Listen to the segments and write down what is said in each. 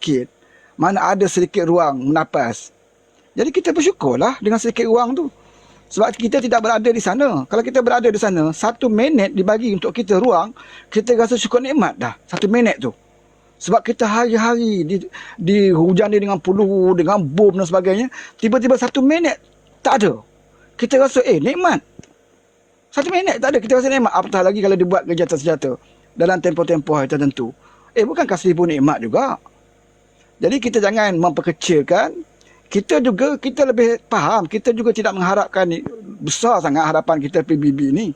sikit, mana ada sedikit ruang menapas. Jadi kita bersyukurlah dengan sedikit ruang tu. Sebab kita tidak berada di sana. Kalau kita berada di sana, 1 minit dibagi untuk kita ruang, kita rasa syukur nikmat dah. 1 minit tu. Sebab kita hari-hari dihujani dengan peluru, dengan bom dan sebagainya. Tiba-tiba 1 minit tak ada. Kita rasa nikmat. 1 minit tak ada, kita rasa nikmat. Apatah lagi kalau dibuat gencatan senjata dalam tempoh-tempoh hari tertentu. Bukankah 1000 nikmat juga? Jadi kita jangan memperkecilkan. Kita lebih faham. Kita juga tidak mengharapkan besar sangat harapan kita PBB ni.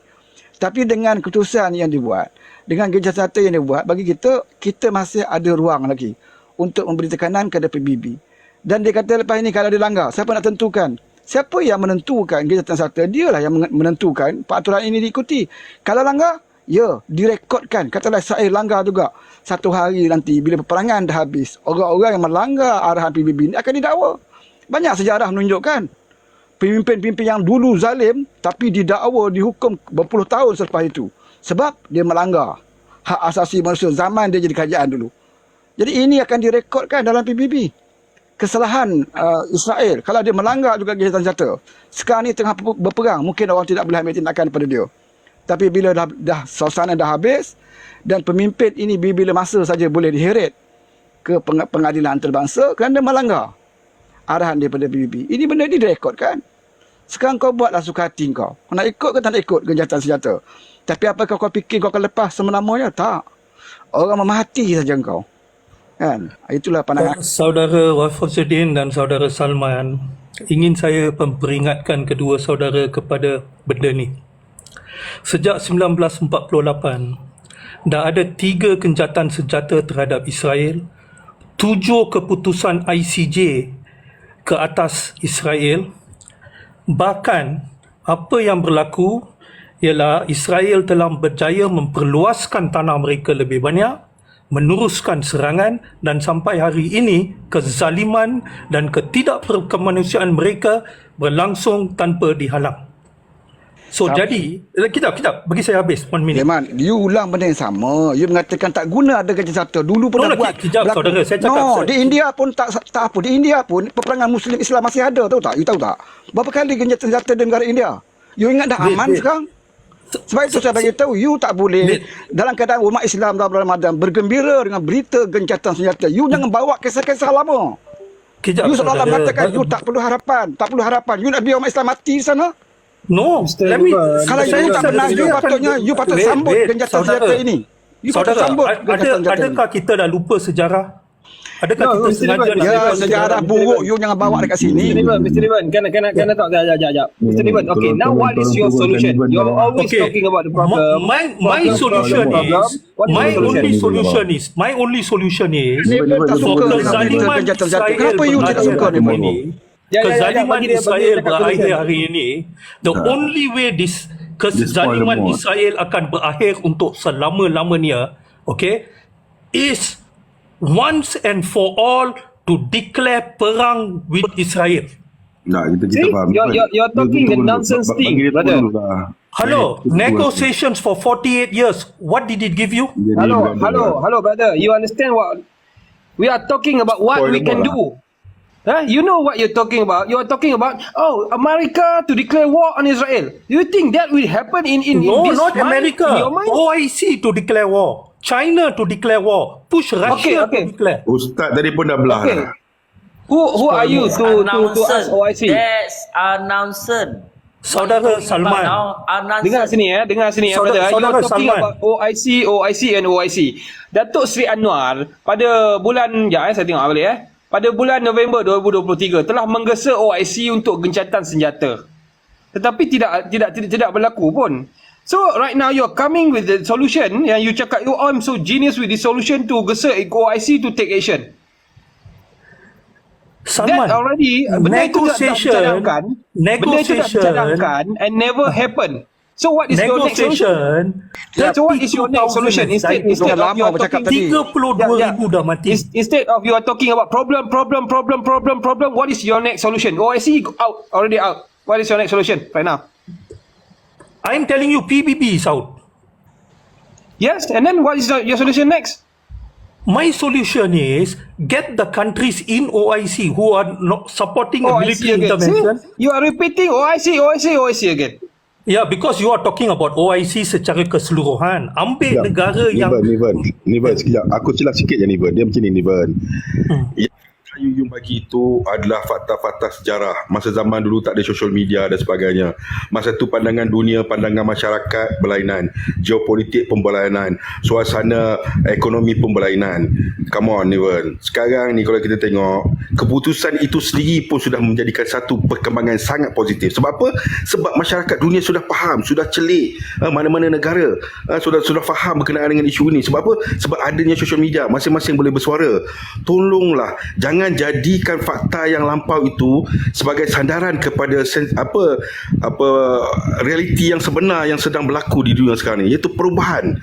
Tapi dengan keputusan yang dibuat, dengan gencatan senjata yang dibuat, bagi kita masih ada ruang lagi untuk memberi tekanan kepada PBB. Dan dia kata lepas ini kalau dilanggar, siapa nak tentukan? Siapa yang menentukan gencatan senjata? Dialah yang menentukan peraturan ini diikuti. Kalau langgar, direkodkan. Katalah Israel langgar juga. Satu hari nanti bila peperangan dah habis, orang-orang yang melanggar arahan PBB ini akan didakwa. Banyak sejarah menunjukkan pemimpin-pemimpin yang dulu zalim tapi didakwa, dihukum berpuluh tahun selepas itu. Sebab dia melanggar hak asasi manusia zaman dia jadi kerajaan dulu. Jadi ini akan direkodkan dalam PBB. Kesalahan Israel kalau dia melanggar juga gencatan senjata. Sekarang ni tengah berperang, mungkin orang tidak boleh ambil tindakan pada dia. Tapi bila dah suasana dah habis dan pemimpin ini bila masa saja boleh diheret ke pengadilan antarabangsa kerana melanggar arahan daripada PBB. Ini benda ni direkodkan. Sekarang kau buatlah suka hati kau. Kau nak ikut ke tak nak ikut gencatan senjata? Tapi apakah kau fikir kau akan lepas selama-lamanya? Tak. Orang memahati saja kau. Kan? Itulah pandangan. Saudara Wafazuddin dan Saudara Salman, ingin saya memperingatkan kedua saudara kepada benda ni. Sejak 1948, dah ada 3 gencatan senjata terhadap Israel, 7 keputusan ICJ ke atas Israel. Bahkan apa yang berlaku ialah Israel telah berjaya memperluaskan tanah mereka lebih banyak, meneruskan serangan, dan sampai hari ini kezaliman dan ketidakperkemanusiaan mereka berlangsung tanpa dihalang. So jadi, kejap, bagi saya habis 1 minit. Man, you ulang benda yang sama. You mengatakan tak guna ada gencatan senjata. Dulu pun dah buat. Kejap saudara, saya cakap. Di India pun tak apa. Di India pun peperangan Muslim Islam masih ada, tahu tak? You tahu tak? Berapa kali gencatan senjata di negara India? You ingat dah aman sekarang? Sebab itu saya bagi tahu, you tak boleh dalam keadaan umat Islam dalam Ramadan bergembira dengan berita gencatan senjata. You jangan bawa kisah-kisah lama. You seolah-olah mengatakan you tak perlu harapan. You nak biar umat Islam mati di sana? No, kalau you tak menang, you patut sambut gencatan senjata ini. Saudara, adakah kita dah lupa sejarah? Adakah kita sengaja nak sejarah buruk you jangan bawa dekat sini. Mr. Riban, kan tak jap. Mr. Riban, okay, now what is your solution? You're always talking about the problem. My only solution is kezaliman Israel kenapa you tidak suka ni ini? Kezaliman Israel berakhir hari ini. The only way kezaliman Israel akan berakhir untuk selama-lamanya, okay, is once and for all to declare perang with Israel. Nah, kita faham. You're talking the nonsense thing, brother. Hello, negotiations for 48 years. What did it give you? Hello, brother. You understand what we are talking about? What we can do? You know what you're talking about? You are talking about America to declare war on Israel. Do you think that will happen in No, this not mind, America. in your mind? OIC to declare war. China to declare war. Push Russia to declare. Ustaz tadi pun dah belah. Okay. Who are you to ask OIC? That's announcement. Saudara Salman. Dengar sini brother. You are talking Salman. about OIC and OIC. Datuk Seri Anwar pada bulan saya tengok balik pada bulan November 2023 telah menggesa OIC untuk gencatan senjata. Tetapi tidak berlaku pun. So right now you're coming with the solution yang you cakap I'm so genius with the solution to gesa OIC to take action. Salman, that already negotiation and never happen. So what is your next solution? So what is your next solution? Instead of you are talking 32,000 dah mati. Instead of you are talking about problem, what is your next solution? OIC already out. What is your next solution right now? I'm telling you, PBB is out. Yes, and then what is your solution next? My solution is get the countries in OIC who are not supporting a OIC military again. intervention. See? You are repeating OIC again. Yeah, because you are talking about OIC secara keseluruhan. Ambil Sekejap. negara yang Niven, sekejap. Aku silap sikit je Niven. Dia macam ni Niven. Yang Yuyung bagi itu adalah fakta-fakta sejarah. Masa zaman dulu tak ada social media dan sebagainya. Masa tu pandangan dunia, pandangan masyarakat berlainan. Geopolitik pun berlainan. Suasana ekonomi pun berlainan. Come on Niven. Sekarang ni kalau kita tengok, keputusan itu sendiri pun sudah menjadikan satu perkembangan sangat positif. Sebab apa? Sebab masyarakat dunia sudah faham, sudah celik mana-mana negara sudah faham berkenaan dengan isu ini. Sebab apa? Sebab adanya social media, masing-masing boleh bersuara. Tolonglah jangan jadikan fakta yang lampau itu sebagai sandaran kepada realiti yang sebenar yang sedang berlaku di dunia sekarang ni, iaitu perubahan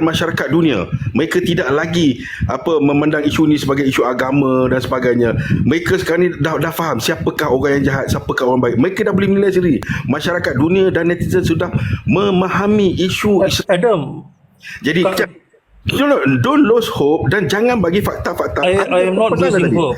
masyarakat dunia. Mereka tidak lagi memandang isu ini sebagai isu agama dan sebagainya. Mereka sekarang ni dah faham siapakah orang yang jahat, siapakah orang baik. Mereka dah boleh menilai sendiri. Masyarakat dunia dan netizen sudah memahami isu Adam, jadi don't lose hope dan jangan bagi fakta-fakta. I am not losing hope.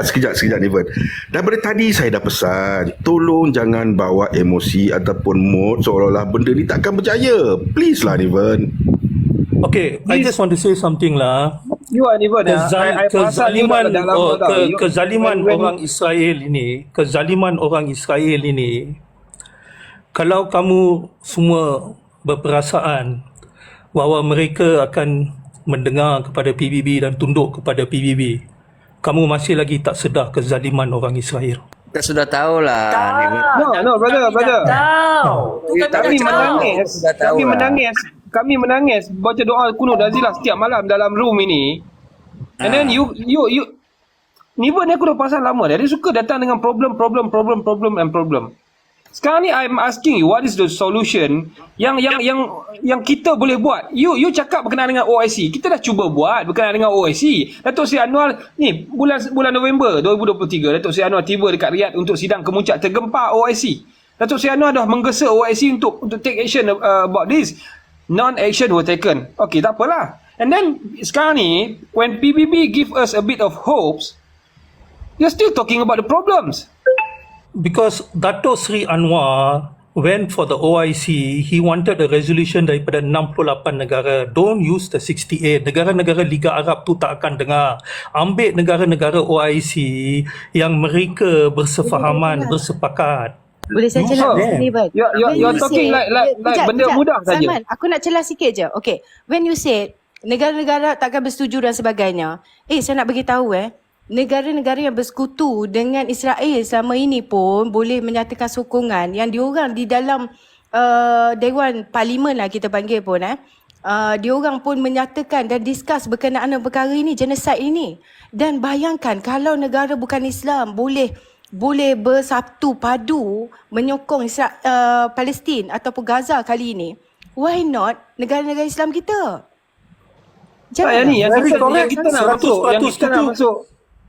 Sekejap Niven. Daripada tadi saya dah pesan, tolong jangan bawa emosi ataupun mood seolah-olah benda ni takkan berjaya. Please lah Niven. Okay, I just want to say something lah. You are Niven. Kezaliman orang Israel ini, kalau kamu semua berperasaan bahawa mereka akan mendengar kepada PBB dan tunduk kepada PBB, kamu masih lagi tak sedar kezaliman orang Israel. Kita sudah tahu lah. No, brother. Tahu. Kami menangis baca doa kuno Nazilah setiap malam dalam room ini. And then you Niven ni aku dah pasal lama dia suka datang dengan problem. Sekarang ni I'm asking you, what is the solution yang kita boleh buat? You cakap berkenaan dengan OIC. Kita dah cuba buat berkenaan dengan OIC. Datuk Seri Anwar ni bulan November 2023, Datuk Seri Anwar tiba dekat Riyadh untuk sidang kemuncak tergempar OIC. Datuk Seri Anwar dah menggesa OIC untuk take action about this. Non-action were taken. Okay, tak apalah. And then sekarang ni when PBB give us a bit of hopes, you're still talking about the problems. Because Dato' Sri Anwar went for the OIC, he wanted a resolution daripada 68 negara. Don't use the 68. Negara-negara Liga Arab tu tak akan dengar. Ambil negara-negara OIC yang mereka bersefahaman, bersepakat. Boleh saya celah sini, Bud? You're talking like benda mudah saja. Salman, aku nak celah sikit je. Okay, when you said negara-negara takkan bersetuju dan sebagainya, saya nak bagi tahu negara-negara yang bersekutu dengan Israel selama ini pun boleh menyatakan sokongan yang diorang di dalam Dewan Parlimen lah kita panggil pun diorang pun menyatakan dan discuss berkenaan dengan perkara ini, genocide ini. Dan bayangkan kalau negara bukan Islam boleh bersatu padu menyokong Palestin ataupun Gaza kali ini, why not negara-negara Islam kita?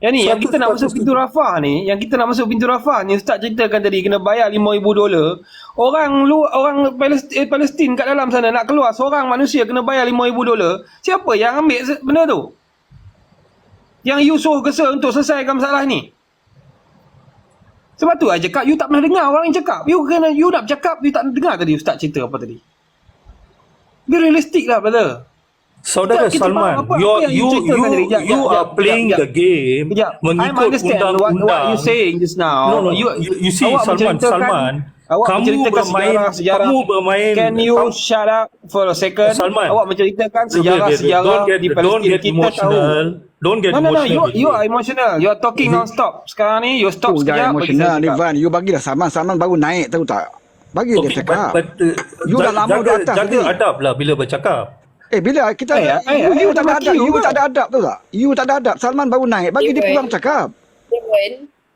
Yang kita nak masuk pintu Rafah ni, Ustaz ceritakan tadi kena bayar $5,000. Orang Palestin kat dalam sana nak keluar, seorang manusia kena bayar $5,000. Siapa yang ambil benda tu? Yang you suruh gesa untuk selesaikan masalah ni. Sebab tu I cakap you tak pernah dengar orang yang cakap. You nak bercakap, you tak dengar tadi Ustaz cerita apa tadi. Be realistic lah, brother. Saudara Salman, you are playing the game mengikut undang-undang. What you saying just now. No, you see Salman, kamu bermain. Can you shut up for a second? Salman, awak menceritakan sejarah di Palestin. Kita tahu. Don't get emotional. You are emotional. You are talking non-stop. Sekarang ni you stop sekejap. Emotional ni Van. You bagilah Salman baru naik, tahu tak? Bagi dia cakap. You dah lama di atas. Jaga adab lah bila bercakap. Bila kita you tak ada adab, you tak ada adab, tahu tak? You tak ada adab. Salman baru naik, bagi dia peluang cakap.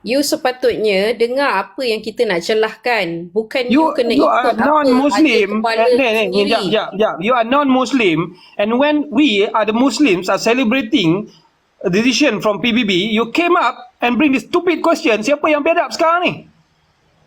You sepatutnya dengar apa yang kita nak celahkan, bukan you kena ikut apa non-Muslim. You are non-Muslim, and when we are the Muslims are celebrating a decision from PBB, you came up and bring this stupid question. Siapa yang biadab sekarang ni?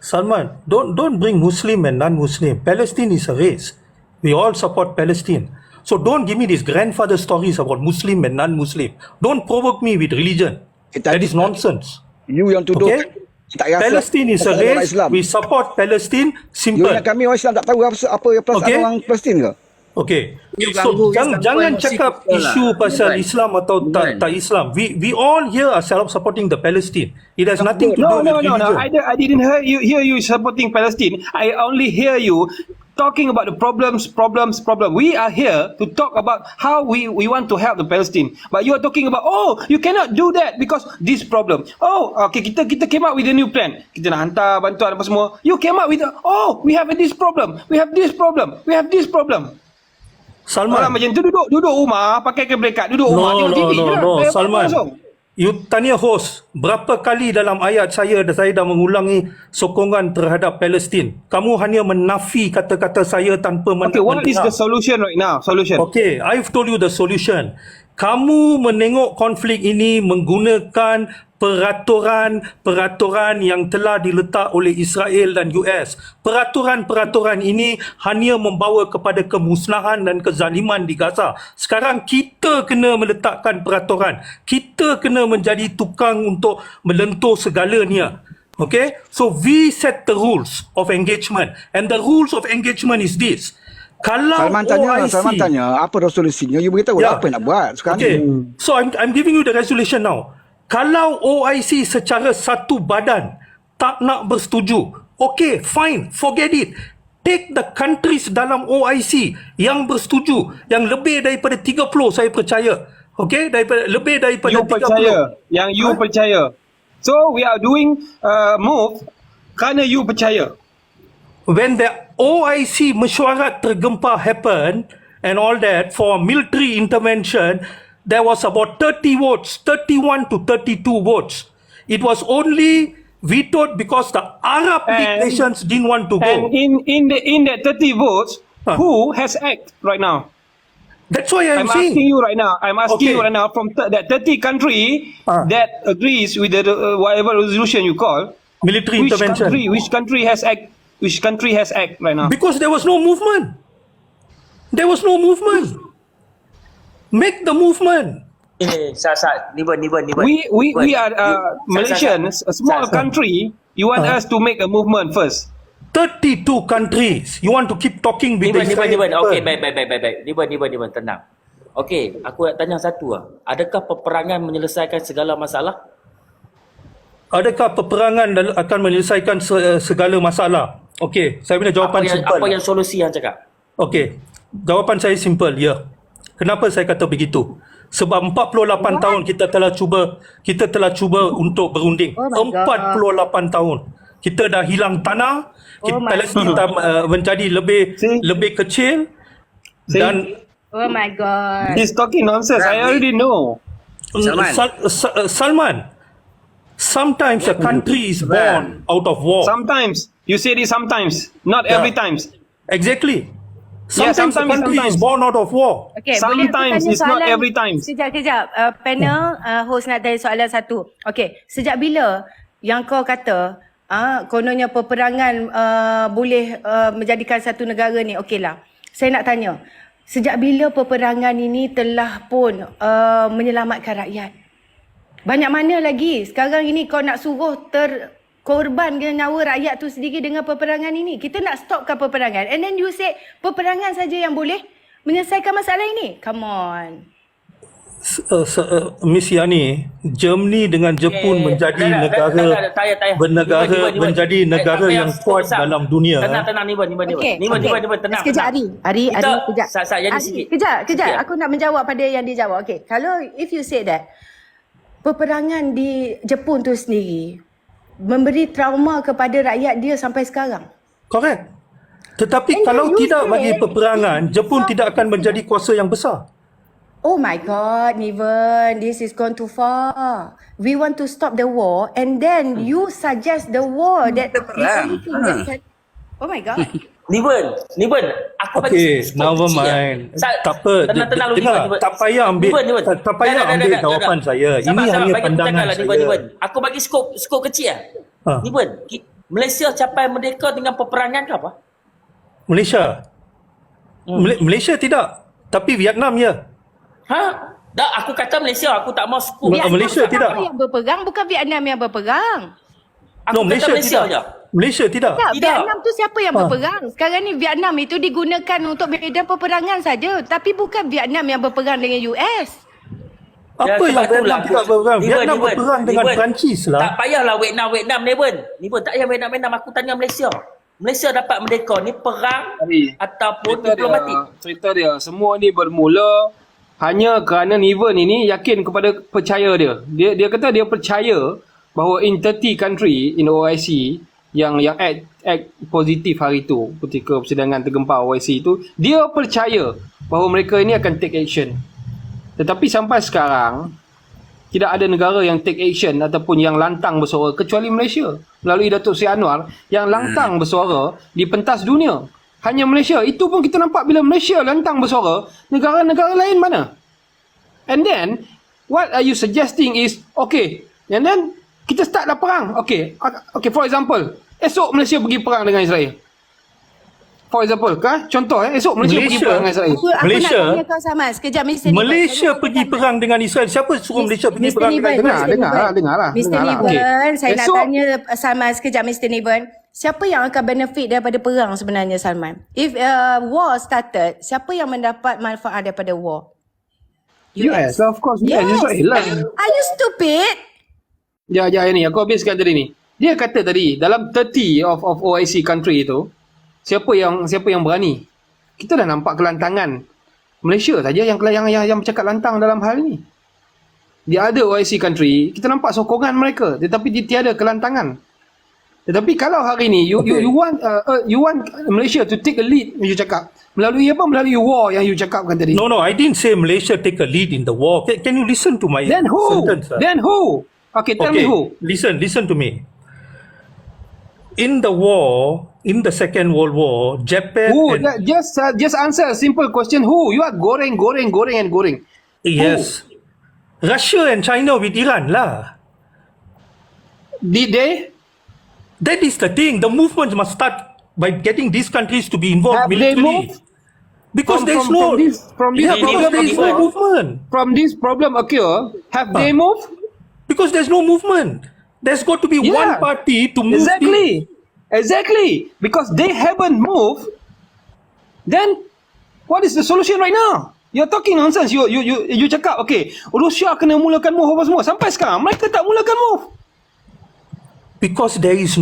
Salman, don't bring Muslim and non-Muslim. Palestine is a race. We all support Palestine. So don't give me these grandfather stories about Muslim and non-Muslim. Don't provoke me with religion. That is nonsense. You yang tuduh Okay? tak rasa Palestine is a pasal orang race. Islam. We support Palestine. You Simple. yang kami orang Islam tak tahu apa perasaan Okay. orang Palestin ke? Okay. You So ganggu jangan emosi cakap kita lah. isu pasal Bukan. Islam atau tak Bukan. Islam. We all here are supporting the Palestine. It has nothing to do No, with no, no, no. religion. I didn't hear you supporting Palestine. I only hear you talking about the problems. We are here to talk about how we want to help the Palestine. But you are talking about, oh, you cannot do that because this problem. Oh, okay, kita came up with a new plan. Kita nak hantar bantuan apa semua. You came up with, oh, we have this problem. We have this problem. We have this problem. Salman. Orang macam tu duduk rumah, pakai kabel kat, duduk rumah, tengok TV je lah. Bayar Salman. langsung. You tanya host, berapa kali dalam ayat saya dah mengulangi sokongan terhadap Palestin. Kamu hanya menafi kata-kata saya tanpa Okay, what is the solution right now? Solution. Okay, I've told you the solution. Kamu menengok konflik ini menggunakan peraturan yang telah diletak oleh Israel dan US. Peraturan ini hanya membawa kepada kemusnahan dan kezaliman di Gaza. Sekarang kita kena meletakkan peraturan. Kita kena menjadi tukang untuk melentur segalanya. Okay? So we set the rules of engagement. And the rules of engagement is this. Kalau Salman tanya apa resolusinya, you beritahu Ya. apa yang nak buat sekarang Okay. ni. So I'm giving you the resolution now. Kalau OIC secara satu badan tak nak bersetuju, okay, fine, forget it. Take the countries dalam OIC yang bersetuju, yang lebih daripada 30 saya percaya. Okay, lebih daripada You 30. percaya. Yang you percaya. So we are doing move kerana you percaya. When the OIC mesyuarat tergempar happen and all that for military intervention, there was about 30 votes, 31 to 32 votes. It was only vetoed because the Arab League And- nations didn't want to And go. in that 30 votes, who has act right now? That's why I'm asking saying. you right now. I'm asking Okay. you right now from that 30 country that agrees with the whatever resolution you call. Military intervention. Which country has act? Which country has act right now? Because there was no movement. There was no movement. Make the movement. Niban. We are Malaysians, a small country. You want us to make a movement first. 32 countries. You want to keep talking with the Israeli Niban. people. Okey, baik. Niban, tenang. Okey, aku nak tanya satu lah. Adakah peperangan menyelesaikan segala masalah? Adakah peperangan akan menyelesaikan segala masalah? Okey, saya punya jawapan simple. Apa yang solusi yang cakap? Okey, jawapan saya simple, ya. Kenapa saya kata begitu? Sebab 48 tahun kita telah cuba untuk berunding. Oh my God. 48 tahun. Kita dah hilang tanah, Oh my Palestin menjadi lebih kecil dan Oh my God. He's talking nonsense. I already know. Salman. Salman, sometimes a country is born out of war. Sometimes you say this. Sometimes, not Yeah. every times. Exactly. Yeah, Sometimes a country sometimes. is born out of war. Okay, Sometimes, boleh aku tanya it's not soalan? every time. Kejap. Panel, host nak tanya soalan satu. Okay, sejak bila yang kau kata kononnya peperangan boleh menjadikan satu negara ni? Okeylah, saya nak tanya. Sejak bila peperangan ini telah pun menyelamatkan rakyat? Banyak mana lagi? Sekarang ini kau nak suruh korban nyawa rakyat tu sendiri dengan peperangan ini. Kita nak stopkan peperangan. And then you say peperangan saja yang boleh menyelesaikan masalah ini. Come on. Miss Yani, Germany dengan Jepun menjadi menjadi negara yang kuat dalam dunia. Tenang, Niban. Okay. Niban, tenang. Sekejap, Ari, kejap. Jadi Ari, sikit. Kejap. Aku nak menjawab pada yang dia jawab. Okay. Kalau if you say that, peperangan di Jepun tu sendiri memberi trauma kepada rakyat dia sampai sekarang. Correct. Tetapi And kalau you tidak say bagi peperangan, Jepun tidak akan menjadi kuasa yang besar. Oh my God, Niven, this is gone too far. We want to stop the war and then you suggest the war that the only thing that can... Oh my God. Niban, aku bagi Okay, skop never kecil mind. lah. Tak apa. Tenang dulu, Dengar, Niban. tak payah ambil ambil jawapan saya. Ini hanya pandangan saya. Niban. Aku bagi skop kecil lah. Niban, Malaysia capai merdeka dengan peperangan ke apa? Malaysia. Malaysia tidak. Tapi Vietnam ya. Ha? Dah aku kata Malaysia, aku tak mau scoop. Malaysia tidak. Siapa yang berperang? Bukan Vietnam yang berperang. Aku kata Malaysia je. Malaysia tidak. Tak, Tidak. Vietnam tu siapa yang berperang? Sekarang ni Vietnam itu digunakan untuk medan peperangan saja. Tapi bukan Vietnam yang berperang dengan US. Apa sebab yang Vietnam itulah tidak berperang? Niven, Vietnam Niven, berperang dengan Niven. Perancis Tak lah. payahlah Vietnam Niven. Niven tak payah Vietnam. Aku tanya Malaysia. Malaysia dapat merdeka ni perang Tapi, ataupun cerita diplomatik. cerita dia, semua ni bermula hanya kerana Niven ini yakin kepada percaya dia. Dia kata dia percaya bahawa in 30 country in OIC yang act positif hari itu ketika persidangan tergempar OIC itu, dia percaya bahawa mereka ini akan take action. Tetapi sampai sekarang tidak ada negara yang take action ataupun yang lantang bersuara kecuali Malaysia melalui Datuk Seri Anwar yang lantang bersuara di pentas dunia. Hanya Malaysia. Itu pun kita nampak bila Malaysia lantang bersuara, negara-negara lain mana? And then what are you suggesting is okay, and then kita startlah perang. Okay, for example, esok Malaysia pergi perang dengan Israel. For example, contoh esok Malaysia pergi Malaysia. perang dengan Israel. Aku Malaysia. nak tanya kau sama sekejap Mr. Niven. Malaysia Saya nak pergi tanya- perang dengan Israel. Siapa suruh Malaysia pergi Mr. perang dengan Niven, Israel? Dengar. Mr. Dengar lah. Niven, saya nak Esok- tanya sama sekejap Mr. Niven. Siapa yang akan benefit daripada perang sebenarnya, Salman? If war started, siapa yang mendapat manfaat daripada war? Yes, of course. Yes. Israel lah. Are you stupid? Ya, ni aku habiskan tadi ni. Dia kata tadi dalam 30 of OIC country itu, siapa yang berani? Kita dah nampak kelantangan. Malaysia saja yang bercakap lantang dalam hal ini. Di ada OIC country, kita nampak sokongan mereka, tetapi tiada kelantangan. Tetapi kalau hari ni you want Malaysia to take a lead, you cakap melalui apa? Melalui war yang you cakapkan tadi. No, I didn't say Malaysia take a lead in the war. Can you listen to my Then who? sentence? Then who? Okay, tell me who. Listen to me. In the war, in the Second World War, Japan Who? and Just answer a simple question. Who? You are goreng. yes, Russia and China with Iran lah. Did they? That is the thing. The movement must start by getting these countries to be involved Have they militarily. moved? Because From- there's from- no from this- from this yeah, because problem there is no occur- movement. From this problem occur, have they moved? Because there's no movement. There's got to be Yeah. one party to move. Exactly. Because they haven't moved. Then, what is the solution right now? You're talking nonsense. You cakap, okay, Rusia kena mulakan move apa semua. Sampai sekarang, mereka tak mulakan move. Because there is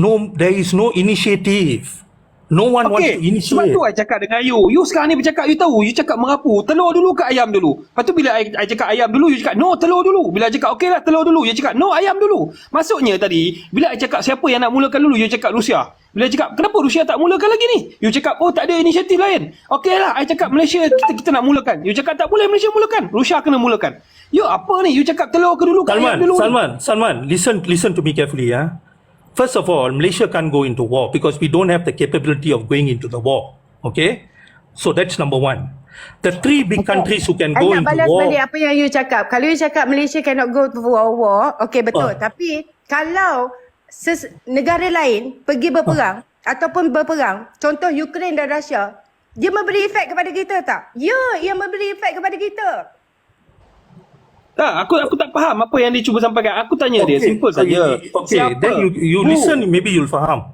no initiative. No one wants to Sebab initiate. tu I cakap dengan you. You sekarang ni bercakap, you tahu, you cakap merapu. Telur dulu ke ayam dulu? Lepas tu bila I cakap ayam dulu, you cakap, no, telur dulu. Bila I cakap, okay lah, telur dulu. You cakap, no, ayam dulu. Maksudnya tadi, bila I cakap siapa yang nak mulakan dulu, you cakap Rusia. Bila I cakap, kenapa Rusia tak mulakan lagi ni? You cakap, oh, tak ada inisiatif lain. Okay lah, I cakap Malaysia kita nak mulakan. You cakap, tak boleh Malaysia mulakan. Rusia kena mulakan. You apa ni? You cakap telur ke dulu ke ayam dulu? Salman, listen to me carefully, yeah. First of all, Malaysia can't go into war because we don't have the capability of going into the war. Okay? So that's number one. The three big countries who can go I nak into balas war. balik apa yang you cakap. Kalau you cakap Malaysia cannot go to war, okay betul. Tapi kalau negara lain pergi berperang ataupun berperang, contoh Ukraine dan Russia, dia memberi efek kepada kita tak? Ya, ia memberi efek kepada kita. Tak, aku tak faham apa yang dia cuba sampaikan. Aku tanya dia, simple saja. Okay, Siapa? then you Who? listen, maybe you'll faham.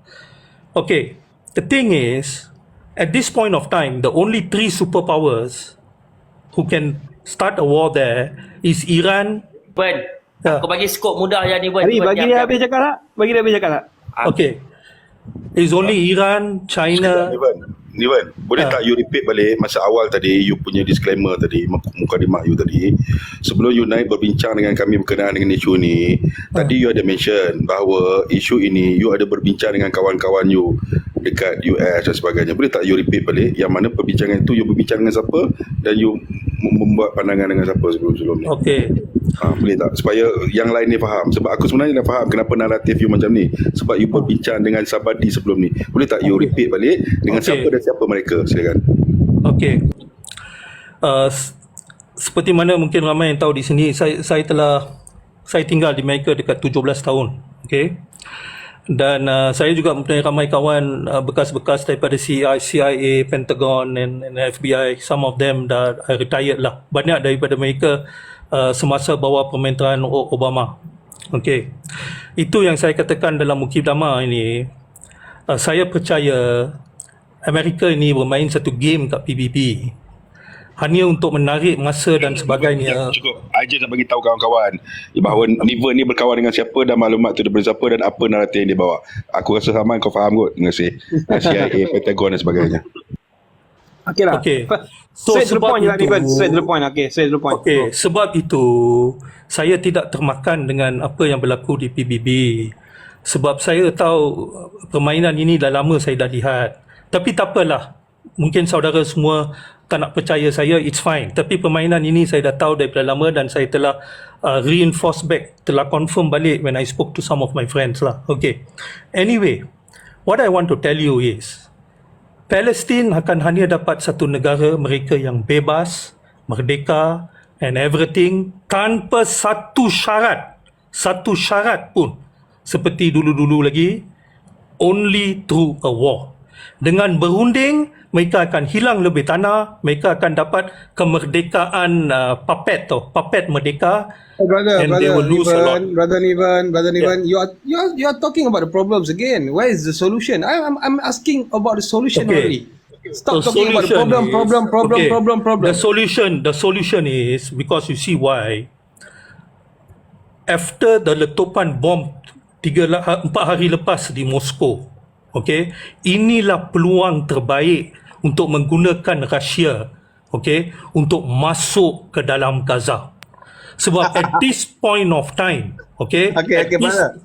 Okay, the thing is, at this point of time, the only three superpowers who can start a war there is Iran. Ben, Ya. aku bagi skop mudah je ni Ben. Hari, bagi dia habis cakap tak? Bagi dia habis cakap tak? Okay, it's only Iran, China. Niven, boleh tak you repeat balik masa awal tadi, you punya disclaimer tadi, mukadimah you tadi, sebelum you naik berbincang dengan kami berkenaan dengan isu ni, tadi you ada mention bahawa isu ini you ada berbincang dengan kawan-kawan you dekat US dan sebagainya. Boleh tak you repeat balik yang mana perbincangan itu you berbincang dengan siapa dan you membuat pandangan dengan siapa sebelum-sebelum ni? Okay, Boleh tak? Supaya yang lain ni faham. Sebab aku sebenarnya dah faham kenapa naratif you macam ni. Sebab you berbincang dengan Sabadi sebelum ni. Boleh tak you repeat balik dengan Okay. siapa dan siapa mereka? Silakan. okay. Seperti mana mungkin ramai yang tahu di sini, saya tinggal di Amerika dekat 17 tahun. Okay. Dan saya juga mempunyai ramai kawan bekas-bekas daripada CIA, Pentagon and FBI. Some of them dah retired lah. Banyak daripada mereka semasa bawah pemerintahan Obama. Okey. Itu yang saya katakan dalam Mukidama ini. Saya percaya Amerika ini bermain satu game kat PBB. Hanya untuk menarik masa dan sebagainya. Cukup. I just nak bagi tahu kawan-kawan bahawa Niven ni berkawan dengan siapa dan maklumat tu daripada siapa dan apa naratif yang dia bawa. Aku rasa Salman kau faham kot. Terima kasih. CIA, Pentagon dan sebagainya. Okay lah. Okay. Straight to the point lah, itu- Niven. Straight to the point. Okay, straight to the point. Okey, sebab itu saya tidak termakan dengan apa yang berlaku di PBB. Sebab saya tahu permainan ini dah lama saya dah lihat. Tapi tak apalah. Mungkin saudara semua tak nak percaya saya, it's fine. Tapi permainan ini saya dah tahu daripada lama dan saya telah reinforce back, telah confirm balik when I spoke to some of my friends lah. Okay. Anyway, what I want to tell you is, Palestin akan hanya dapat satu negara mereka yang bebas, merdeka and everything tanpa satu syarat pun seperti dulu-dulu lagi, only through a war. Dengan berunding, mereka akan hilang lebih tanah, mereka akan dapat kemerdekaan puppet merdeka, Brother, and they will lose a lot. Brother Niven, you are talking about the problems again. Where is the solution? I'm asking about the solution Okay. already. Stop The talking about the solution problem. is- The solution is because you see why. After the letupan bom 4 hari lepas di Moskow, okay, inilah peluang terbaik untuk menggunakan Rusia, okay, untuk masuk ke dalam Gaza. Sebab at this point of time, okay, Okay, at this- brother.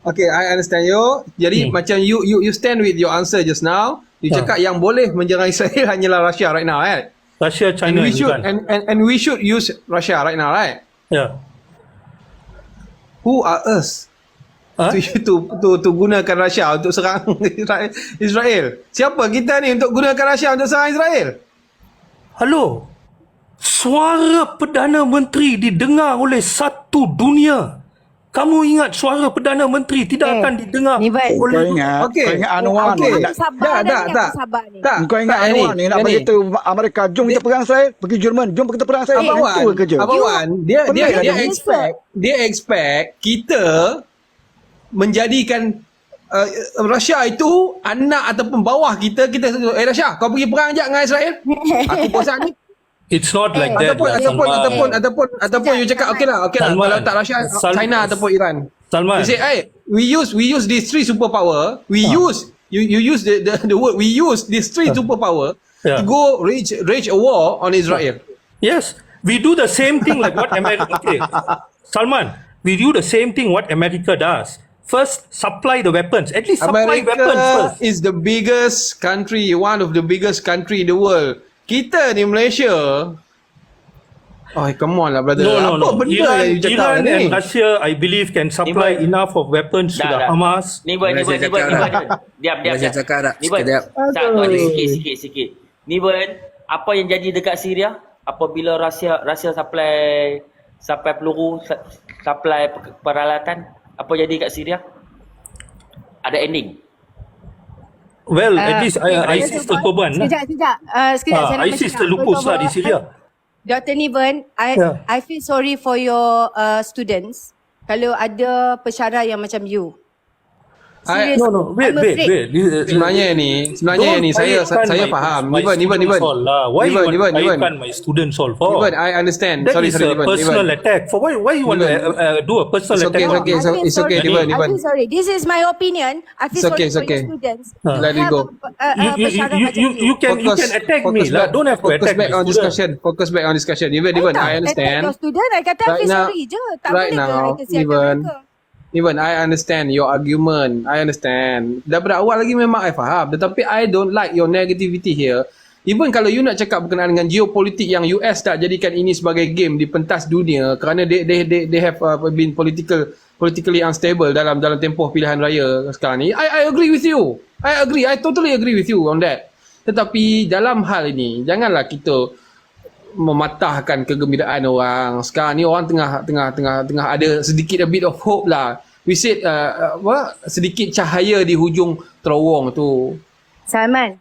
Okay, I understand you. Jadi macam you stand with your answer just now. You cakap yang boleh menyerang Israel hanyalah Russia right now, right? Russia, China, And we and should Iran. and we should use Russia right now, right? Yeah. Who are us Huh? to gunakan Russia untuk serang Israel? Siapa kita ni untuk gunakan Russia untuk serang Israel? Halo, suara Perdana Menteri didengar oleh satu dunia. Kamu ingat suara Perdana Menteri tidak akan didengar Ni baik. Kau oleh ingat, Okey. kau ingat Anwar Okey. ni nak, Sabar Tak. sabar ni. Tak. kau ingat tak, Anwar ni nak Yani. beritahu Amerika, jom kita perang Israel, pergi Jerman, jom kita perang Israel. Abang Itu Wan, kerja. Abang Wan, dia Benar. expect kita menjadikan Russia itu anak ataupun bawah kita Russia, kau pergi perang je dengan Israel. Aku bosan ni. It's not like that. Ataupun you cakap okeylah Salman. kalau tak Russia, Salman. China ataupun Iran. Salman. You say, hey, we use these three superpower. You use the word. We use these three superpower Yeah. to go rage a war on Israel. Yes, we do the same thing like what America. Okay, Salman, we do the same thing what America does. First, supply the weapons. At least supply weapons America first. is the biggest country, one of the biggest country in the world. Kita ni Malaysia. Oh, come on lah, brother. No. Apa benda yang you cakap Iran and ni? Russia, I believe, can supply Niven. enough of weapons to the Hamas. Niven. Diam. Saya cakap tak? Niven. Sekejap. Tak, sikit. Niven, apa yang jadi dekat Syria apabila Rusia supply peluru, supply peralatan, apa jadi kat Syria? Ada ending. Well, at least ISIS terkorban lah. Sekejap. Saya nak ISIS cakap. terlupus lah di Syria. Dr. Niven, I feel sorry for your students kalau ada pesyarah yang macam you. Serious. No. Wait. I'm afraid. Sebenarnya ni saya faham. Niven. Why you Niven. want my students all for? Niven, I understand. That Sorry, is a Niven. personal attack. For why you want to do a personal attack? Okay. It's okay, Niven. I feel sorry. This is my opinion. I feel sorry for your students. To Let it have go. pesyarah macam You can attack me lah. Don't have to attack my student. Focus back on discussion. Niven, I understand. Your student, I kata I feel sorry je. Tak Right boleh now, ke kesiankan mereka. Niven, I understand your argument. I understand. Daripada awal lagi memang I faham. Tetapi I don't like your negativity here. Even kalau you nak cakap berkenaan dengan geopolitik yang US tak jadikan ini sebagai game di pentas dunia kerana they have been politically unstable dalam tempoh pilihan raya sekarang ni. I agree with you. I totally agree with you on that. Tetapi dalam hal ini janganlah kita mematahkan kegembiraan orang. Sekarang ni orang tengah ada sedikit a bit of hope lah. we said sedikit cahaya di hujung terowong tu. Salman,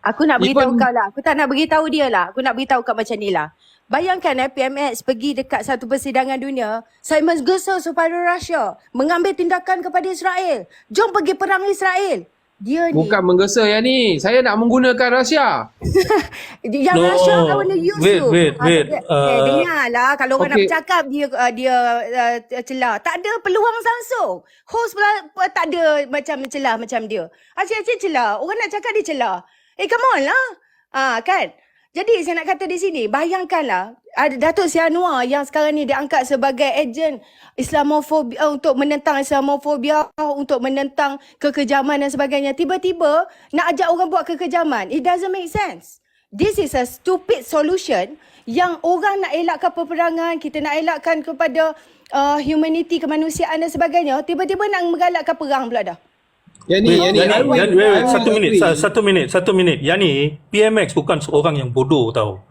aku nak beritahu Even- kau lah. Aku tak nak beritahu dia lah. Aku nak beritahu kau macam ni lah. Bayangkan PMX pergi dekat satu persidangan dunia, Simon Gusel supaya Rusia mengambil tindakan kepada Israel. Jom pergi perang Israel. Dia ni, Bukan menggesa yang ni. Saya nak menggunakan rahsia. yang No, Rusia I want to use wait, you. wait, wait. Dengarlah, kalau orang nak Okay. bercakap dia celah. Tak ada peluang langsung. Host pula tak ada macam celah macam dia. Asyik-asyik celah. Orang nak cakap dia celah. Come on lah. Kan? Jadi saya nak kata di sini, bayangkanlah ada Datuk Seri Anwar yang sekarang ni diangkat sebagai ejen Islamofobia, untuk menentang Islamofobia, untuk menentang kekejaman dan sebagainya. Tiba-tiba nak ajak orang buat kekejaman. It doesn't make sense. This is a stupid solution yang orang nak elakkan peperangan, kita nak elakkan kepada humanity, kemanusiaan dan sebagainya. Tiba-tiba nak menggalakkan perang pula dah. Yang ni, Satu minit. Yang ni, PMX bukan seorang yang bodoh tau.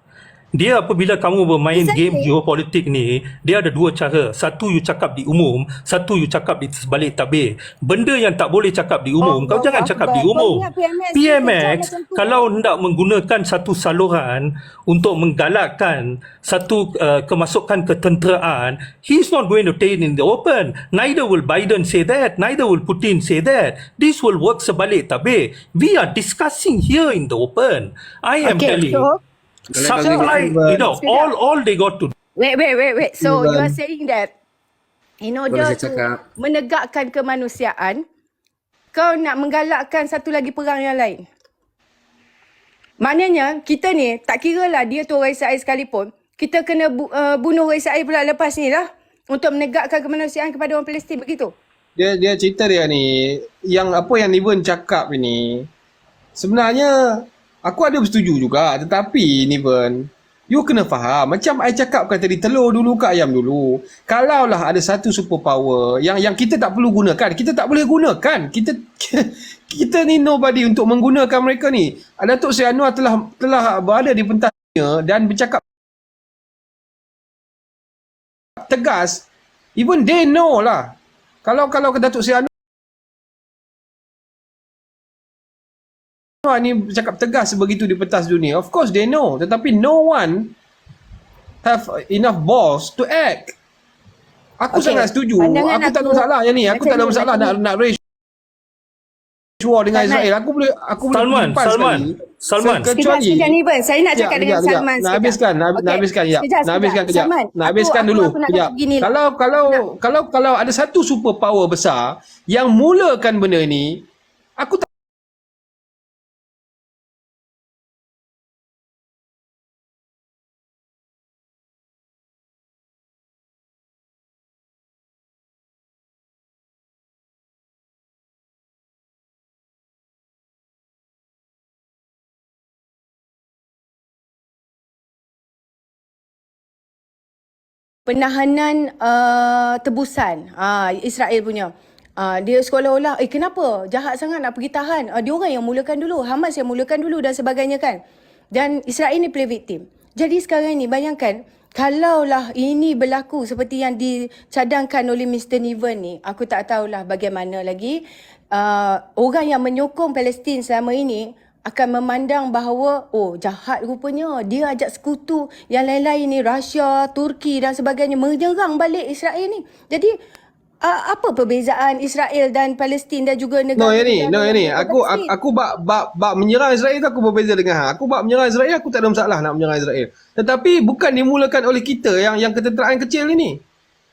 Dia apabila kamu bermain game geopolitik ni, dia ada dua cara. Satu you cakap di umum, satu you cakap di sebalik tabir. Benda yang tak boleh cakap di umum, kau jangan cakap di umum. PMX kalau hendak menggunakan satu saluran untuk menggalakkan satu kemasukan ketenteraan, he's not going to take it in the open. Neither will Biden say that, neither will Putin say that. This will work sebalik tabir. We are discussing here in the open. I am telling you. Supply, all they got to do. Wait. So you are saying that in order to menegakkan kemanusiaan, kau nak menggalakkan satu lagi perang yang lain. Maknanya kita ni tak kira lah dia tu orang Israel sekalipun, kita kena bunuh orang Israel pula lepas ni lah untuk menegakkan kemanusiaan kepada orang Palestin, begitu. Dia cerita dia ni, yang apa yang Niven cakap ini, sebenarnya aku ada bersetuju juga, tetapi Niven, you kena faham, macam I cakapkan tadi, telur dulu ke ayam dulu. Kalaulah ada satu superpower yang kita tak perlu gunakan, kita tak boleh gunakan. Kita ni nobody untuk menggunakan mereka ni. Datuk Seri Anwar telah berada di pentas dunia dan bercakap tegas. Even they know lah. Kalau Datuk Seri Anwar ni cakap tegas begitu di pentas dunia, of course they know, tetapi no one have enough balls to act. Aku sangat setuju. Aku tak ada masalah yang ni. Aku tak ada masalah nak raise war dengan Israel. Aku boleh Salman. kecuali Sekejap ni, Ben. Saya nak cakap dengan Salman nak habiskan dulu. Aku nak kata begini lah. Kalau ada satu superpower besar yang mulakan benda ni, aku tak penahanan tebusan Israel punya. Dia seolah-olah kenapa jahat sangat nak pergi tahan, dia orang yang mulakan dulu, Hamas yang mulakan dulu dan sebagainya kan. Dan Israel ni play victim. Jadi sekarang ni bayangkan, kalaulah ini berlaku seperti yang dicadangkan oleh Mr. Niven ni, aku tak tahulah bagaimana lagi orang yang menyokong Palestin selama ini akan memandang bahawa jahat rupanya, dia ajak sekutu yang lain-lain ni, Rusia, Turki dan sebagainya, menyerang balik Israel ni. Jadi apa perbezaan Israel dan Palestin dan juga negara ni. Aku bab menyerang Israel tu aku berbeza dengan hang. Aku bab menyerang Israel, aku tak ada masalah nak menyerang Israel. Tetapi bukan dimulakan oleh kita yang ketenteraan kecil ini.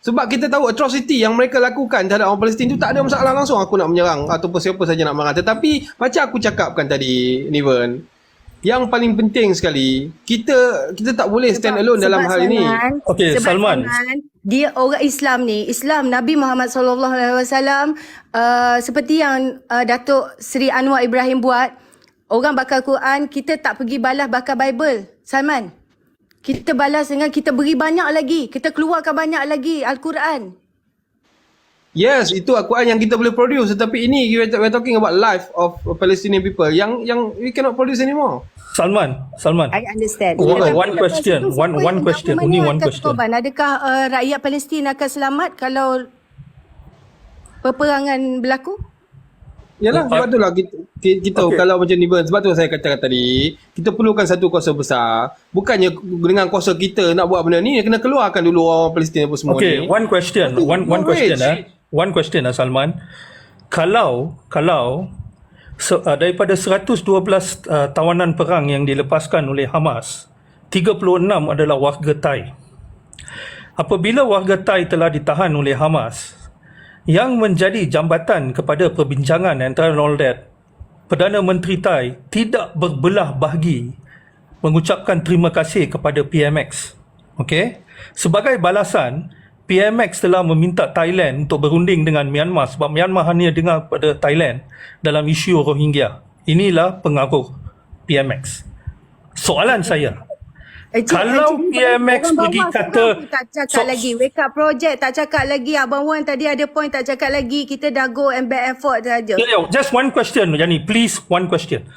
Sebab kita tahu atrocity yang mereka lakukan terhadap orang Palestin tu, tak ada masalah langsung aku nak menyerang ataupun siapa saja nak marah. Tetapi macam aku cakapkan tadi, Niven, yang paling penting sekali, kita tak boleh stand alone dalam hal ini. Okey, Salman. Dia orang Islam ni, Islam Nabi Muhammad SAW, seperti yang Datuk Seri Anwar Ibrahim buat, orang bakar Quran, kita tak pergi balas bakar Bible, Salman. Kita balas dengan kita beri banyak lagi, kita keluarkan banyak lagi Al-Quran. Yes, itu Al-Quran yang kita boleh produce, tetapi ini we're talking about life of Palestinian people yang we cannot produce anymore. Salman. I understand. One question. Only one question. Adakah rakyat Palestin akan selamat kalau peperangan berlaku? Yalah, sebab itulah kita Okey. kalau macam ni, sebab tu saya katakan tadi, kita perlukan satu kuasa besar. Bukannya dengan kuasa kita nak buat benda ni, kena keluarkan dulu orang Palestin apa semua Okay, ni. one question. One question One question Salman. Kalau daripada 112 tawanan perang yang dilepaskan oleh Hamas, 36 adalah warga Thai. Apabila warga Thai telah ditahan oleh Hamas, yang menjadi jambatan kepada perbincangan antara all that, Perdana Menteri Thai tidak berbelah bahagi mengucapkan terima kasih kepada PMX. Okey? Sebagai balasan, PMX telah meminta Thailand untuk berunding dengan Myanmar sebab Myanmar hanya dengar pada Thailand dalam isu Rohingya. Inilah pengaruh PMX. Soalan saya, kalau PMX pergi kata tak cakap lagi, Wake Up Project tak cakap lagi, Abang Wan tadi ada point tak cakap lagi, kita dah go and back and forth saja. just one question, Yani, please, one question.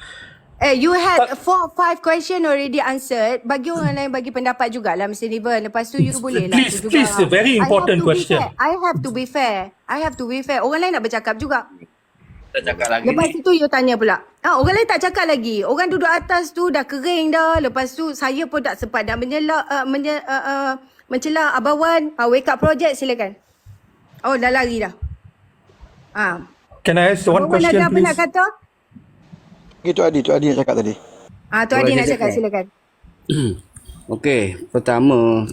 You had 4-5 question already answered. Bagi orang lain bagi pendapat jugalah Mr. Niven. Lepas tu you boleh lah. Please, a very important question. I have to be fair. Orang lain nak bercakap juga. Tak cakap lagi Lepas ni. tu you tanya pula. Orang lain tak cakap lagi. Orang duduk atas tu dah kering dah. Lepas tu saya pun tak sempat nak mencela Abang Wan. Wake Up Project silakan. Oh dah lari dah. Can I ask one Abang Wan question, ada apa please? nak kata? Itu Adi nak cakap tadi. Tu Adi nak cakap silakan. Okey, pertama,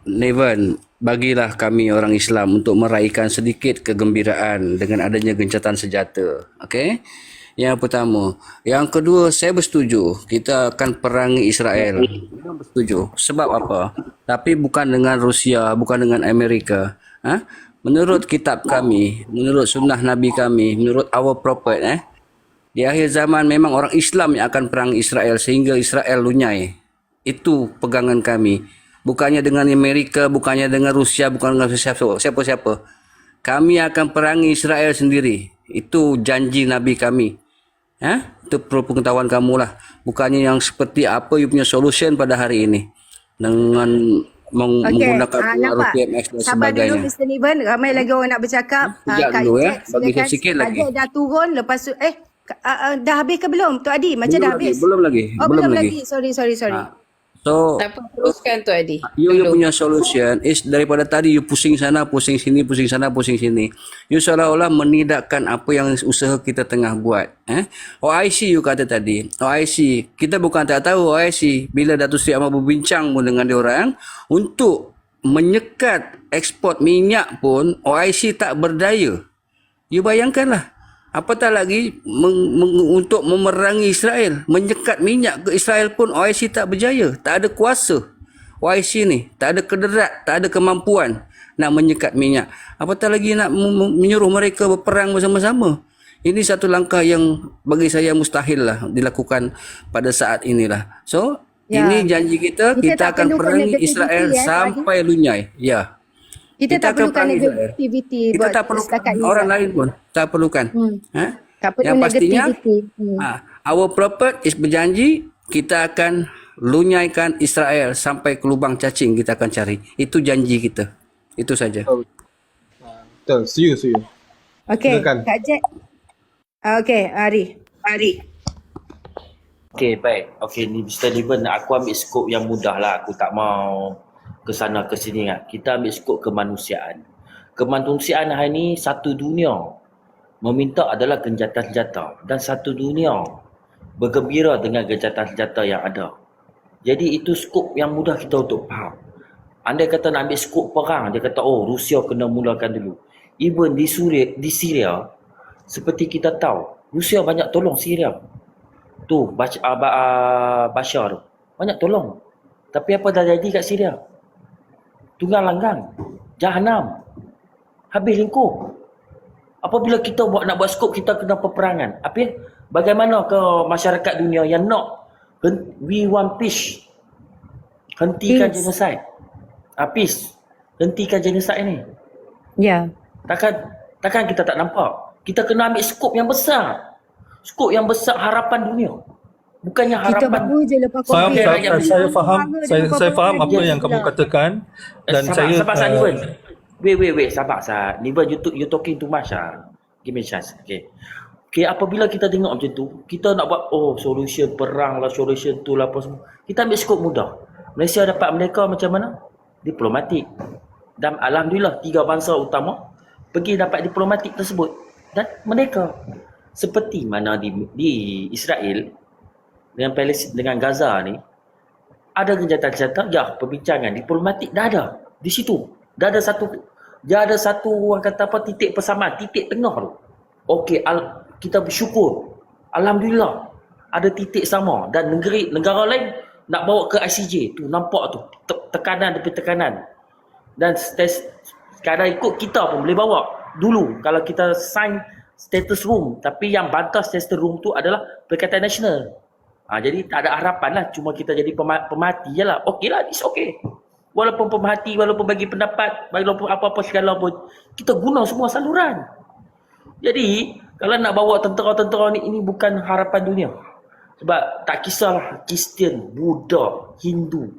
Nevan, bagilah kami orang Islam untuk meraihkan sedikit kegembiraan dengan adanya gencatan senjata. Okey? Yang pertama. Yang kedua, saya bersetuju kita akan perangi Israel. Saya bersetuju. Sebab apa? Tapi bukan dengan Rusia, bukan dengan Amerika. Menurut kitab kami, menurut sunnah Nabi kami, menurut our prophet, di akhir zaman memang orang Islam yang akan perang Israel sehingga Israel lunyai. Itu pegangan kami. Bukannya dengan Amerika, bukannya dengan Rusia, bukan dengan siapa-siapa. Kami akan perangi Israel sendiri. Itu janji Nabi kami. Itu perlu pengetahuan kamu lah. Bukannya yang seperti apa you punya solution pada hari ini. Dengan menggunakan pengaruh PMX dan Sabar sebagainya. dulu Mr. Niven. Ramai lagi orang nak bercakap. Sekejap Kak dulu, Jack, bagi saya silakan. sikit Kak lagi. Jack dah turun. Lepas tu dah habis ke belum Tu Adi? Macam dah habis? Belum lagi. Belum lagi. Sorry. So, Tak apa, teruskan tu Adi. you punya solution is daripada tadi you pusing sana, pusing sini, pusing sana, pusing sini. You seolah-olah menidakkan apa yang usaha kita tengah buat. OIC you kata tadi. OIC, kita bukan tak tahu OIC. Bila Datuk Seri Amar berbincang pun dengan diorang untuk menyekat ekspor minyak pun OIC tak berdaya. You bayangkanlah. Apatah lagi untuk memerangi Israel, menyekat minyak ke Israel pun OIC tak berjaya, tak ada kuasa. OIC ni tak ada kederat, tak ada kemampuan nak menyekat minyak. Apatah lagi nak menyuruh mereka berperang bersama-sama. Ini satu langkah yang bagi saya mustahil lah dilakukan pada saat inilah. So, ini janji kita tak akan perlukan perangi negativity, Israel sampai lunyai. Ya. Kita tak akan perlukan perangi negativity Kita buat tak perlukan setakat ni. orang lain pun tak perlukan. Tak perlu Yang pastinya negativity. our prophet is berjanji kita akan lunyaikan Israel sampai ke lubang cacing kita akan cari. Itu janji kita. Itu saja. Betul, see you. Okey, Silakan. Kak Jack. Okey, Ari. Okey, baik. Okey, ni Mr. Niven, aku ambil skop yang mudah lah. Aku tak mau ke sana ke sini kan. Kita ambil skop kemanusiaan. Kemanusiaan hari ni satu dunia meminta adalah gencatan senjata dan satu dunia bergembira dengan gencatan senjata yang ada. Jadi itu skop yang mudah kita untuk faham. Andai kata nak ambil skop perang, dia kata Rusia kena mulakan dulu. Even di Syria seperti kita tahu, Rusia banyak tolong Syria. Tu Bashar tu banyak tolong. Tapi apa dah jadi kat Syria? Tunggang langgang, jahanam, habis lingkup. Apabila kita nak buat skop, kita kena peperangan. Bagaimana ke masyarakat dunia yang nak we want peace, hentikan genocide. Peace, hentikan genocide ni. Ya. Takkan kita tak nampak. Kita kena ambil skop yang besar. Skop yang besar harapan dunia. Bukannya Kita harapan. baru je lepas Faham, COVID. saya faham apa yang kamu katakan dan saya Sabar, Niven. Wait, sabar sah. Niven, you talking too much ah. Give me a chance. Okay, apabila kita tengok macam tu, kita nak buat solution perang lah, solution tu lah apa semua. Kita ambil skop mudah. Malaysia dapat mereka macam mana? Diplomatik. Dan alhamdulillah 3 bangsa utama pergi dapat diplomatik tersebut. Dan mereka seperti mana di Israel dengan Palestin, dengan Gaza ni, ada genjatan-genjatan, ya, perbincangan diplomatik dah ada di situ. Dah ada satu orang kata apa, titik persamaan, titik tengah tu. Okey, kita bersyukur. Alhamdulillah ada titik sama, dan negara lain nak bawa ke ICJ tu, nampak tu tekanan demi tekanan. Dan sekadar ikut kita pun boleh bawa. Dulu kalau kita sign status room, tapi yang bantah status room tu adalah Perikatan Nasional. Jadi tak ada harapan lah, cuma kita jadi pemerhati je lah. Okey lah, it's okay. Walaupun pemerhati, walaupun bagi pendapat, walaupun apa-apa segala pun, kita guna semua saluran. Jadi kalau nak bawa tentera-tentera ni, ini bukan harapan dunia. Sebab tak kisahlah Kristian, Buddha, Hindu,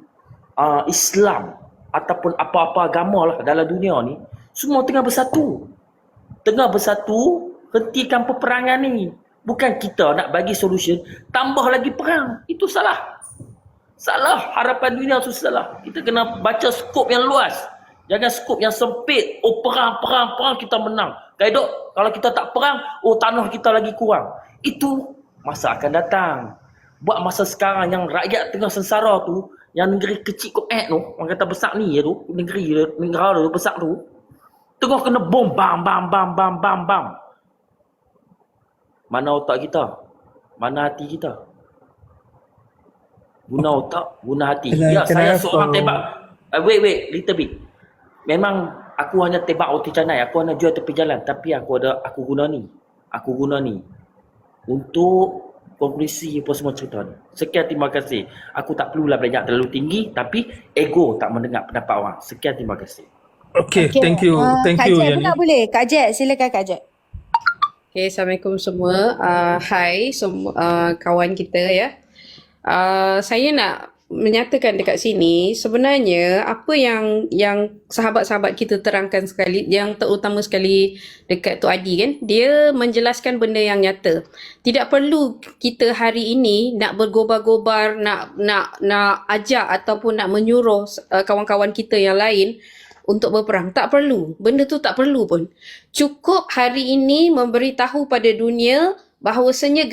Islam ataupun apa-apa agama lah dalam dunia ni, semua tengah bersatu. Hentikan peperangan ni. Bukan kita nak bagi solution, tambah lagi perang. Itu salah. Harapan dunia tu salah. Kita kena baca skop yang luas. Jangan skop yang sempit. Perang kita menang. Kaedah kalau kita tak perang, tanah kita lagi kurang. Itu masa akan datang. Buat masa sekarang yang rakyat tengah sengsara tu, yang negeri kecil tu, orang kata besar ni tu, negara tu besar tu, tengah kena bom, bam. Mana otak kita? Mana hati kita? Guna otak, guna hati. Saya seorang tembak. Wait, little bit. Memang aku hanya tembak roti canai, aku hanya jual tepi jalan, tapi aku guna ni untuk konklusi apa semua cerita ni. Sekian, terima kasih. Aku tak perlulah belajar terlalu tinggi, tapi ego tak mendengar pendapat orang. Sekian, terima kasih. Okay, thank you Kak Jet Yani. pula boleh. Kak Jet, silakan Kak Jet. Okay, Assalamualaikum semua. Hai semua kawan kita ya. Saya nak menyatakan dekat sini, sebenarnya apa yang sahabat-sahabat kita terangkan sekali, yang terutama sekali dekat Tok Adi kan, dia menjelaskan benda yang nyata. Tidak perlu kita hari ini nak bergobar-gobar, nak ajak ataupun nak menyuruh kawan-kawan kita yang lain untuk berperang. Tak perlu. Benda tu tak perlu pun. Cukup hari ini memberitahu pada dunia bahawasanya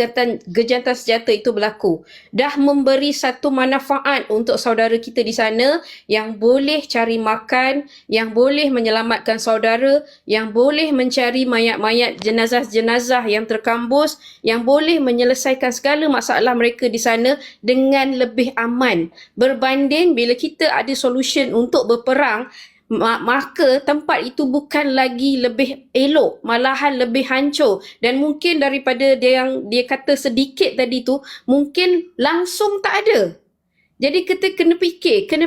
gencatan senjata itu berlaku. Dah memberi satu manfaat untuk saudara kita di sana yang boleh cari makan, yang boleh menyelamatkan saudara, yang boleh mencari mayat-mayat jenazah-jenazah yang terkambus, yang boleh menyelesaikan segala masalah mereka di sana dengan lebih aman. Berbanding bila kita ada solution untuk berperang, maka tempat itu bukan lagi lebih elok, malahan lebih hancur. Dan mungkin daripada yang dia kata sedikit tadi tu, mungkin langsung tak ada. Jadi kita kena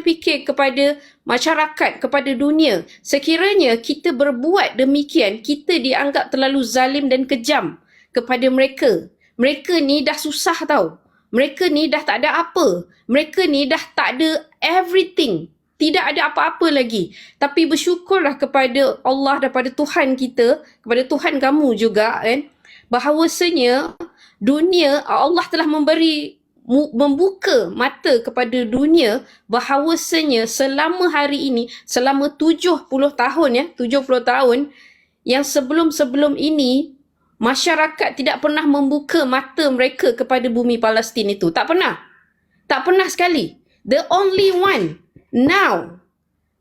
fikir kepada masyarakat, kepada dunia. Sekiranya kita berbuat demikian, kita dianggap terlalu zalim dan kejam kepada mereka. Mereka ni dah susah tau. Mereka ni dah tak ada apa. Mereka ni dah tak ada everything. Tidak ada apa-apa lagi. Tapi bersyukurlah kepada Allah, daripada Tuhan kita, kepada Tuhan kamu juga kan, bahawasanya dunia, Allah telah membuka mata kepada dunia bahawasanya selama hari ini, selama 70 tahun ya, 70 tahun yang sebelum-sebelum ini, masyarakat tidak pernah membuka mata mereka kepada bumi Palestin itu. Tak pernah. Tak pernah sekali. The only one. Now,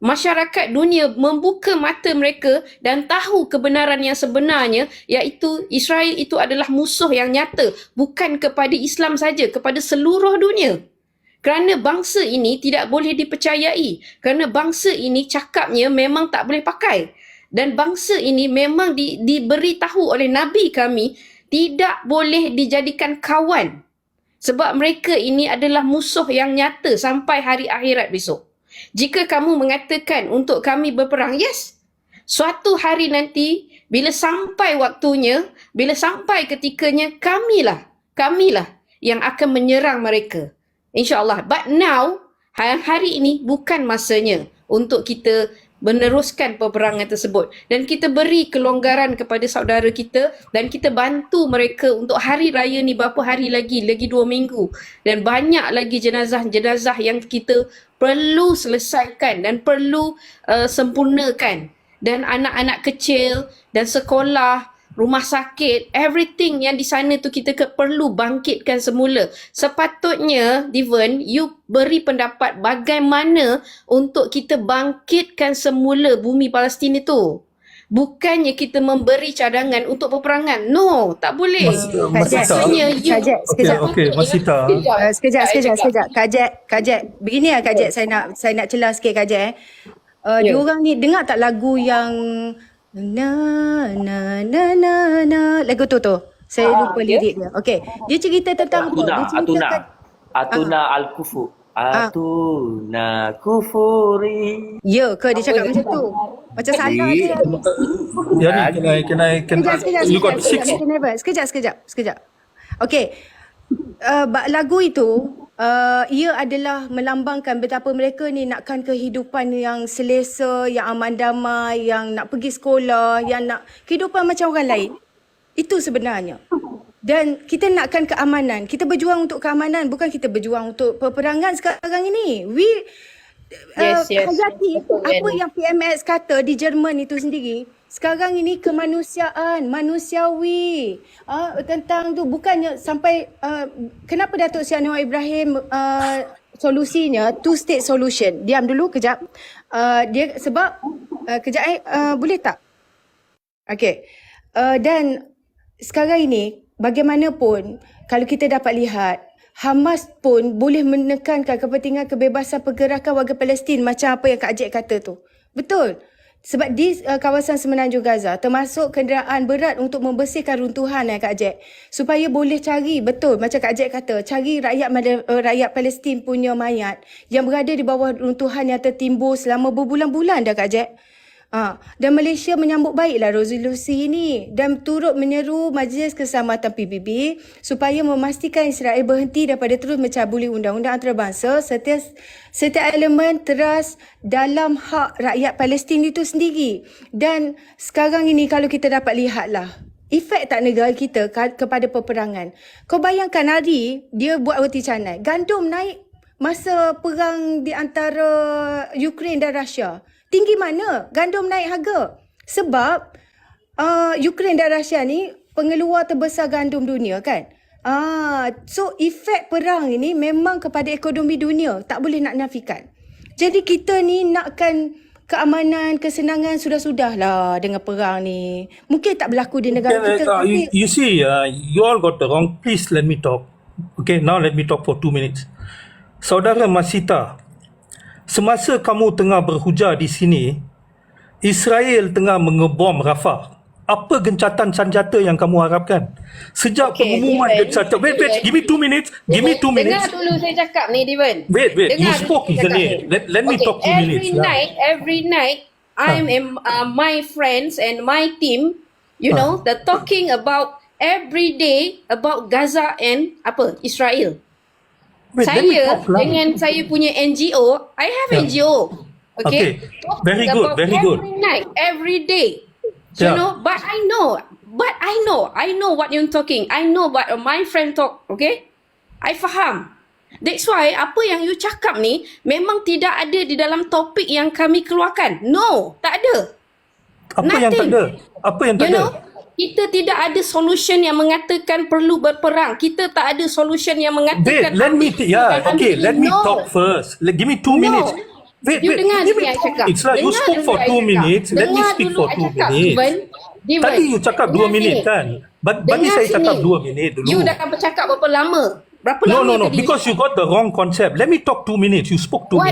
masyarakat dunia membuka mata mereka dan tahu kebenaran yang sebenarnya, iaitu Israel itu adalah musuh yang nyata, bukan kepada Islam saja, kepada seluruh dunia. Kerana bangsa ini tidak boleh dipercayai, kerana bangsa ini cakapnya memang tak boleh pakai. Dan bangsa ini memang diberitahu oleh Nabi kami tidak boleh dijadikan kawan. Sebab mereka ini adalah musuh yang nyata sampai hari akhirat besok. Jika kamu mengatakan untuk kami berperang, yes, suatu hari nanti bila sampai waktunya, bila sampai ketikanya, kamilah yang akan menyerang mereka. InsyaAllah. But now, hari ini bukan masanya untuk kita meneruskan peperangan tersebut, dan kita beri kelonggaran kepada saudara kita dan kita bantu mereka untuk hari raya ni berapa hari lagi 2 minggu, dan banyak lagi jenazah-jenazah yang kita perlu selesaikan dan perlu sempurnakan, dan anak-anak kecil dan sekolah, rumah sakit, everything yang di sana tu kita perlu bangkitkan semula. Sepatutnya, Diven, you beri pendapat bagaimana untuk kita bangkitkan semula bumi Palestin itu. Bukannya kita memberi cadangan untuk peperangan. No, tak boleh. Maksudnya you... Okey, Masita. Sekejap. Kajek. Begini lah Kajek, saya nak celah sikit Kajek. Diorang ni dengar tak lagu yang na lagu tu saya lupa lirik dia. Okey, dia cerita tentang Atuna al-kufu. Atuna kufuri. Ya ke dia cakap macam tu? Macam salah dia. Ya ni kena you got 6. Sekejap. Okey. Lagu itu ia adalah melambangkan betapa mereka ni nakkan kehidupan yang selesa, yang aman damai, yang nak pergi sekolah, yang nak kehidupan macam orang lain. Itu sebenarnya. Dan kita nakkan keamanan. Kita berjuang untuk keamanan, bukan kita berjuang untuk peperangan sekarang ini. Hayati apa yang PMS kata di Jerman itu sendiri. Sekarang ini kemanusiaan, manusiawi. Tentang tu bukannya sampai kenapa Datuk Seri Anwar Ibrahim solusinya two state solution. Diam dulu kejap. Dia sebab boleh tak? Okey. Dan sekarang ini bagaimanapun kalau kita dapat lihat Hamas pun boleh menekankan kepentingan kebebasan pergerakan warga Palestin macam apa yang Kak Jack kata tu. Betul. Sebab di kawasan Semenanjung Gaza termasuk kenderaan berat untuk membersihkan runtuhan Kak Jack. Supaya boleh cari, betul macam Kak Jack kata, cari rakyat Palestin punya mayat yang berada di bawah runtuhan yang tertimbul selama berbulan-bulan dah Kak Jack. Dan Malaysia menyambut baiklah resolusi ini dan turut menyeru Majlis Keselamatan PBB supaya memastikan Israel berhenti daripada terus mencabuli undang-undang antarabangsa setiap elemen teras dalam hak rakyat Palestin itu sendiri. Dan sekarang ini kalau kita dapat lihatlah efek tak negara kita kepada peperangan. Kau bayangkan hari dia buat roti canai, gandum naik masa perang di antara Ukraine dan Rusia. Tinggi mana gandum naik harga? Sebab Ukraine dan Rusia ni pengeluar terbesar gandum dunia kan. So efek perang ini memang kepada ekonomi dunia, tak boleh nak nafikan. Jadi kita ni nakkan keamanan, kesenangan sudah-sudahlah dengan perang ni. Mungkin tak berlaku di negara kita. You see, you all got the wrong. Please let me talk. Okay, now let me talk for 2 minutes. Saudara Masita, semasa kamu tengah berhujah di sini, Israel tengah mengebom Rafah. Apa gencatan senjata yang kamu harapkan? Sejak pengumuman gencatan... Wait, give me 2 minutes. Dengar dulu saya cakap ni, Diven. Wait, you spoke, isn't it? Let me talk 2 minutes. Every night, I'm my friends and my team, they're talking about every day about Gaza and Israel. Wait, saya dengan saya punya NGO, I have NGO. Okay. Very good. Every night, every day. But I know what you're talking. I know what my friend talk, okay? I faham. That's why apa yang you cakap ni memang tidak ada di dalam topik yang kami keluarkan. No, tak ada. Apa yang tak ada? Kita tidak ada solution yang mengatakan perlu berperang. Kita tak ada solution yang mengatakan... Wait, let me talk first. Give me 2 minutes. Wait, dengar give me 2 minutes lah. You spoke for 2 minutes. Let me speak for 2 minutes. Tadi you cakap 2 minit kan? Bagi saya cakap 2 minit dulu. You dah bercakap berapa lama? No, because you got the wrong concept. Let me talk 2 minutes. You spoke 2 minutes.